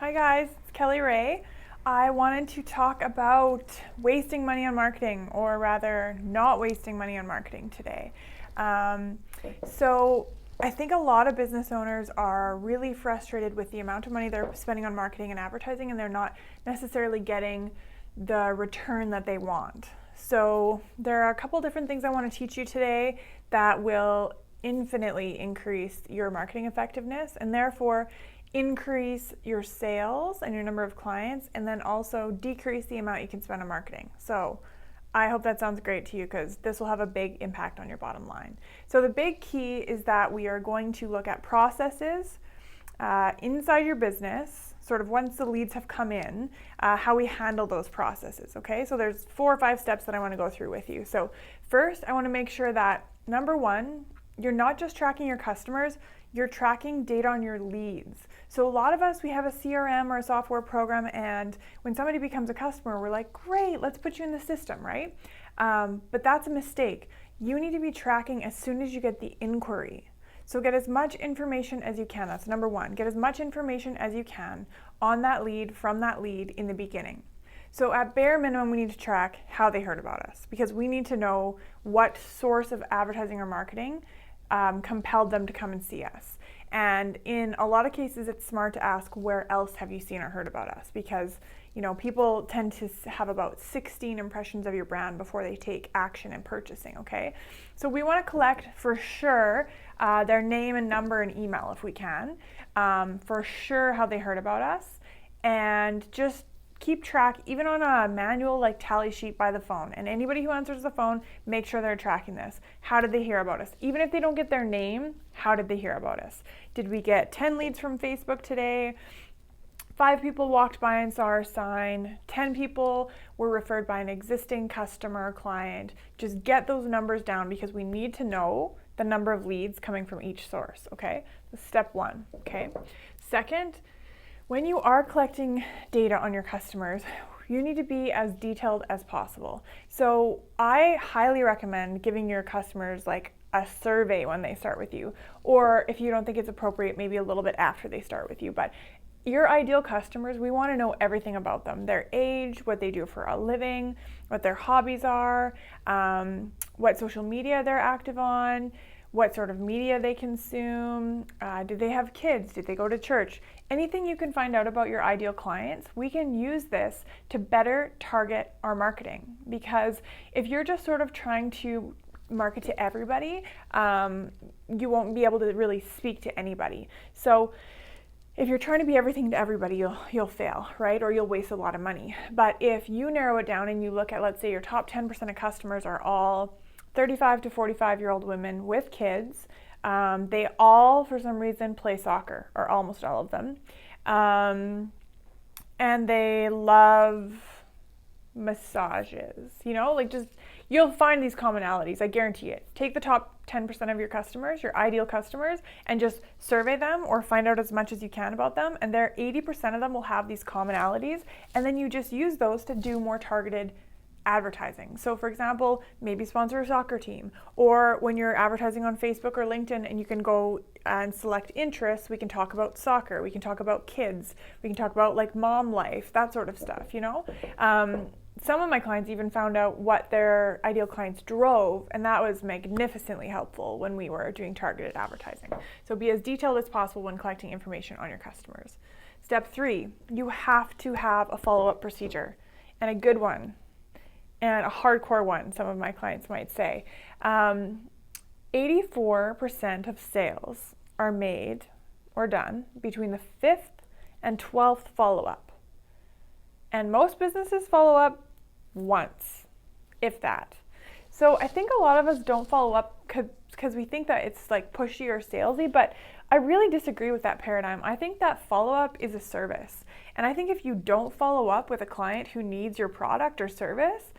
Hi guys, it's Kelly Ray. I wanted to talk about wasting money on marketing, or rather, not wasting money on marketing today. So, I think a lot of business owners are really frustrated with the amount of money they're spending on marketing and advertising, and they're not necessarily getting the return that they want. So, there are a couple different things I want to teach you today that will infinitely increase your marketing effectiveness and therefore increase your sales and your number of clients, and then also decrease the amount you can spend on marketing. So I hope that sounds great to you because this will have a big impact on your bottom line. So the big key is that we are going to look at processes inside your business, sort of once the leads have come in, how we handle those processes, okay? So there's 4 or 5 steps that I want to go through with you. So first, I want to make sure that, number one, you're not just tracking your customers, you're tracking data on your leads. So a lot of us, we have a CRM or a software program, and when somebody becomes a customer, we're like, great, let's put you in the system, right? But that's a mistake. You need to be tracking as soon as you get the inquiry. So get as much information as you can. That's number one. Get as much information as you can on that lead, from that lead in the beginning. So at bare minimum, we need to track how they heard about us, because we need to know what source of advertising or marketing compelled them to come and see us. And in a lot of cases, it's smart to ask, where else have you seen or heard about us? Because people tend to have about 16 impressions of your brand before they take action in purchasing, okay? So we want to collect for sure their name and number and email if we can, for sure how they heard about us, and just keep track, even on a manual like tally sheet by the phone. And anybody who answers the phone, make sure they're tracking this. How did they hear about us? Even if they don't get their name, how did they hear about us? Did we get 10 leads from Facebook today? 5 people walked by and saw our sign. 10 people were referred by an existing customer or client. Just get those numbers down, because we need to know the number of leads coming from each source, okay? That's step one, okay? Second, when you are collecting data on your customers, you need to be as detailed as possible. So I highly recommend giving your customers like a survey when they start with you, or if you don't think it's appropriate, maybe a little bit after they start with you. But your ideal customers, we want to know everything about them: their age, what they do for a living, what their hobbies are, what social media they're active on, what sort of media they consume, do they have kids, did they go to church? Anything you can find out about your ideal clients, we can use this to better target our marketing. Because if you're just sort of trying to market to everybody, you won't be able to really speak to anybody. So if you're trying to be everything to everybody, you'll fail, right? Or you'll waste a lot of money. But if you narrow it down and you look at, let's say your top 10% of customers are all 35 to 45-year-old women with kids. They all, for some reason, play soccer, or almost all of them. And they love massages, you'll find these commonalities, I guarantee it. Take the top 10% of your customers, your ideal customers, and just survey them or find out as much as you can about them. And 80% of them will have these commonalities. And then you just use those to do more targeted advertising. So for example, maybe sponsor a soccer team, or when you're advertising on Facebook or LinkedIn and you can go and select interests, we can talk about soccer, we can talk about kids, we can talk about like mom life, that sort of stuff, Some of my clients even found out what their ideal clients drove, and that was magnificently helpful when we were doing targeted advertising. So be as detailed as possible when collecting information on your customers. Step 3, you have to have a follow-up procedure, and a good one. And a hardcore one, some of my clients might say. 84% of sales are made or done between the 5th and 12th follow-up. And most businesses follow up once, if that. So I think a lot of us don't follow up because we think that it's like pushy or salesy, but I really disagree with that paradigm. I think that follow-up is a service. And I think if you don't follow up with a client who needs your product or service,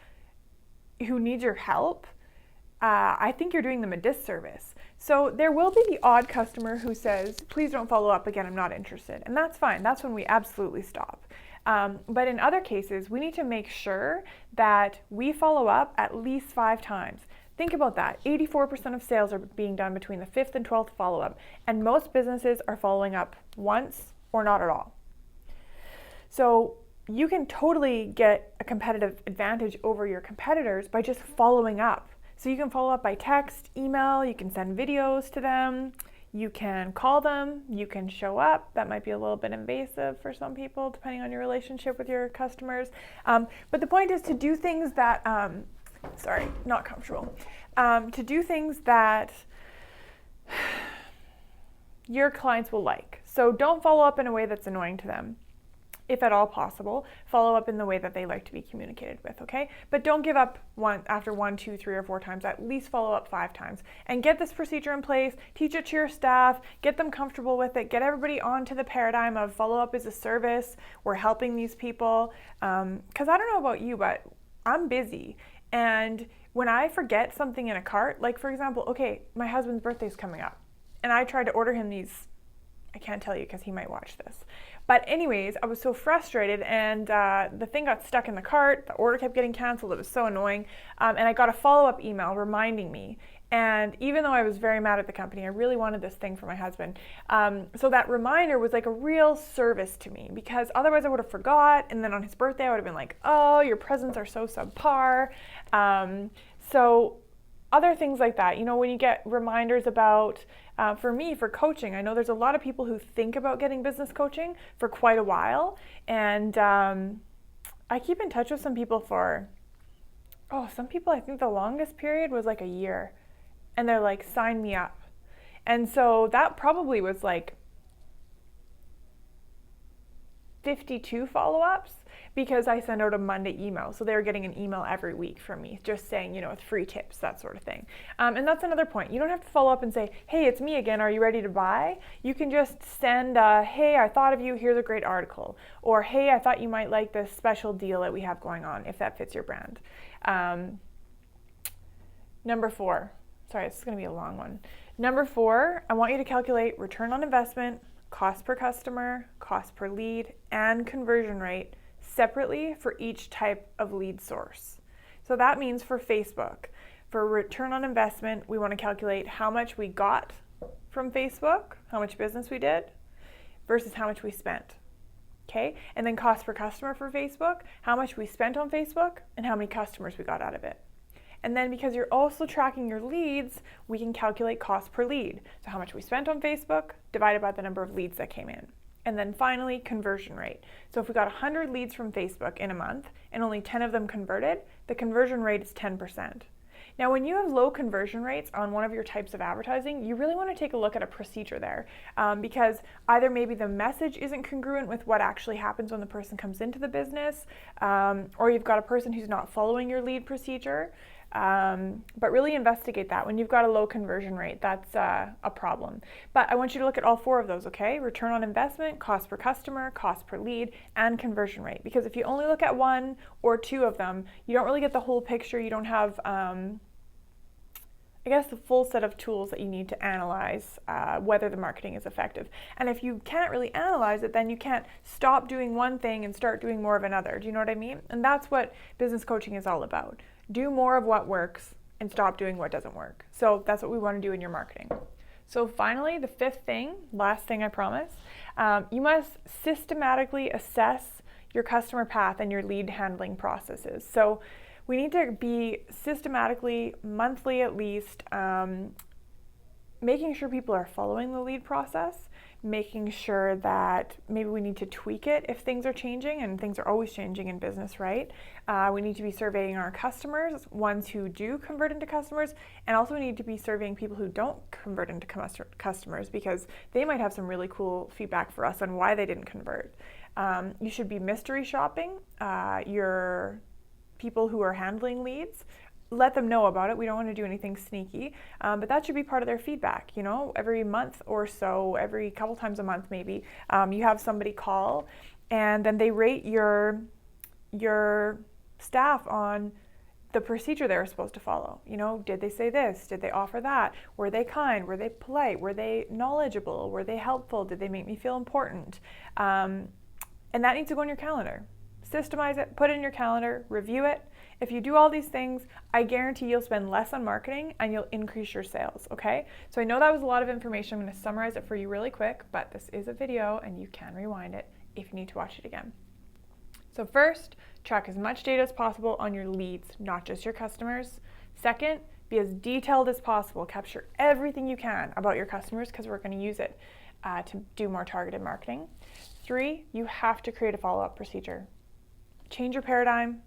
who needs your help, I think you're doing them a disservice. So there will be the odd customer who says, please don't follow up again, I'm not interested. And that's fine, that's when we absolutely stop. But in other cases, we need to make sure that we follow up at least 5 times. Think about that. 84% of sales are being done between the 5th and 12th follow-up, and most businesses are following up once or not at all. So you can totally get a competitive advantage over your competitors by just following up. So you can follow up by text, email, you can send videos to them, you can call them, you can show up. That might be a little bit invasive for some people, depending on your relationship with your customers. But the point is to do things that, not comfortable, to do things that your clients will like. So don't follow up in a way that's annoying to them. If at all possible, follow up in the way that they like to be communicated with, okay? But don't give up after 1, 2, 3, or 4 times. At least follow up 5 times. And get this procedure in place, teach it to your staff, get them comfortable with it, get everybody onto the paradigm of follow up is a service. We're helping these people. Because I don't know about you, but I'm busy. And when I forget something in a cart, like for example, okay, my husband's birthday's coming up, and I tried to order him these, I can't tell you because he might watch this. But anyways, I was so frustrated, and the thing got stuck in the cart, the order kept getting canceled, it was so annoying, and I got a follow-up email reminding me. And even though I was very mad at the company, I really wanted this thing for my husband. So that reminder was like a real service to me, because otherwise I would have forgot, and then on his birthday I would have been like, oh, your presents are so subpar. So other things like that, when you get reminders about, for me, for coaching, I know there's a lot of people who think about getting business coaching for quite a while. And I keep in touch with some people some people, I think the longest period was like a year. And they're like, sign me up. And so that probably was like 52 follow-ups, because I send out a Monday email. So they're getting an email every week from me just saying, with free tips, that sort of thing. And that's another point. You don't have to follow up and say, hey, it's me again. Are you ready to buy? You can just send, hey, I thought of you. Here's a great article. Or, hey, I thought you might like this special deal that we have going on, if that fits your brand. Number 4. Sorry, this is going to be a long one. Number 4, I want you to calculate return on investment, cost per customer, cost per lead, and conversion rate separately for each type of lead source. So that means for Facebook, for return on investment, we want to calculate how much we got from Facebook, how much business we did, versus how much we spent. Okay? And then cost per customer for Facebook, how much we spent on Facebook, and how many customers we got out of it. And then because you're also tracking your leads, we can calculate cost per lead. So how much we spent on Facebook divided by the number of leads that came in. And then finally, conversion rate. So if we got 100 leads from Facebook in a month and only 10 of them converted, the conversion rate is 10%. Now, when you have low conversion rates on one of your types of advertising, you really want to take a look at a procedure there, because either maybe the message isn't congruent with what actually happens when the person comes into the business, or you've got a person who's not following your lead procedure. But really investigate that. When you've got a low conversion rate, that's a problem. But I want you to look at all 4 of those, okay? Return on investment, cost per customer, cost per lead, and conversion rate. Because if you only look at 1 or 2 of them, you don't really get the whole picture. You don't have, the full set of tools that you need to analyze whether the marketing is effective. And if you can't really analyze it, then you can't stop doing one thing and start doing more of another. Do you know what I mean? And that's what business coaching is all about. Do more of what works and stop doing what doesn't work. So that's what we want to do in your marketing. So finally, the 5th thing, last thing I promise, you must systematically assess your customer path and your lead handling processes. So we need to be systematically, monthly at least, making sure people are following the lead process, making sure that maybe we need to tweak it if things are changing, and things are always changing in business, right? We need to be surveying our customers, ones who do convert into customers, and also we need to be surveying people who don't convert into customers, because they might have some really cool feedback for us on why they didn't convert. You should be mystery shopping your people who are handling leads. Let them know about it. We don't want to do anything sneaky, but that should be part of their feedback. Every month or so, every couple times a month maybe, you have somebody call, and then they rate your staff on the procedure they were supposed to follow. Did they say this? Did they offer that? Were they kind? Were they polite? Were they knowledgeable? Were they helpful? Did they make me feel important? And that needs to go on your calendar. Systemize it, put it in your calendar, review it. If you do all these things, I guarantee you'll spend less on marketing and you'll increase your sales, okay? So I know that was a lot of information. I'm going to summarize it for you really quick, but this is a video and you can rewind it if you need to watch it again. So first, track as much data as possible on your leads, not just your customers. Second, be as detailed as possible. Capture everything you can about your customers because we're going to use it to do more targeted marketing. 3, you have to create a follow-up procedure. Change your paradigm.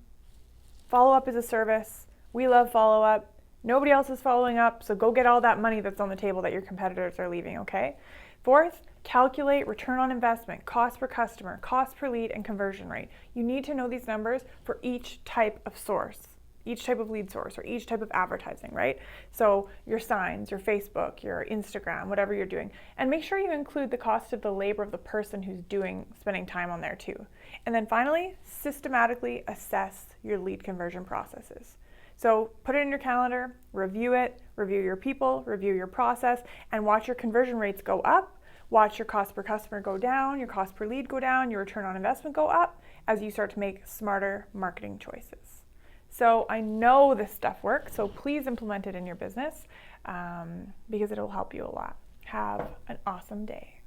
Follow-up is a service. We love follow-up. Nobody else is following up, so go get all that money that's on the table that your competitors are leaving, okay? 4th, calculate return on investment, cost per customer, cost per lead, and conversion rate. You need to know these numbers for each type of source, each type of lead source, or each type of advertising, right? So your signs, your Facebook, your Instagram, whatever you're doing. And make sure you include the cost of the labor of the person who's spending time on there too. And then finally, systematically assess your lead conversion processes. So put it in your calendar, review it, review your people, review your process, and watch your conversion rates go up, watch your cost per customer go down, your cost per lead go down, your return on investment go up as you start to make smarter marketing choices. So I know this stuff works, so please implement it in your business because it'll help you a lot. Have an awesome day.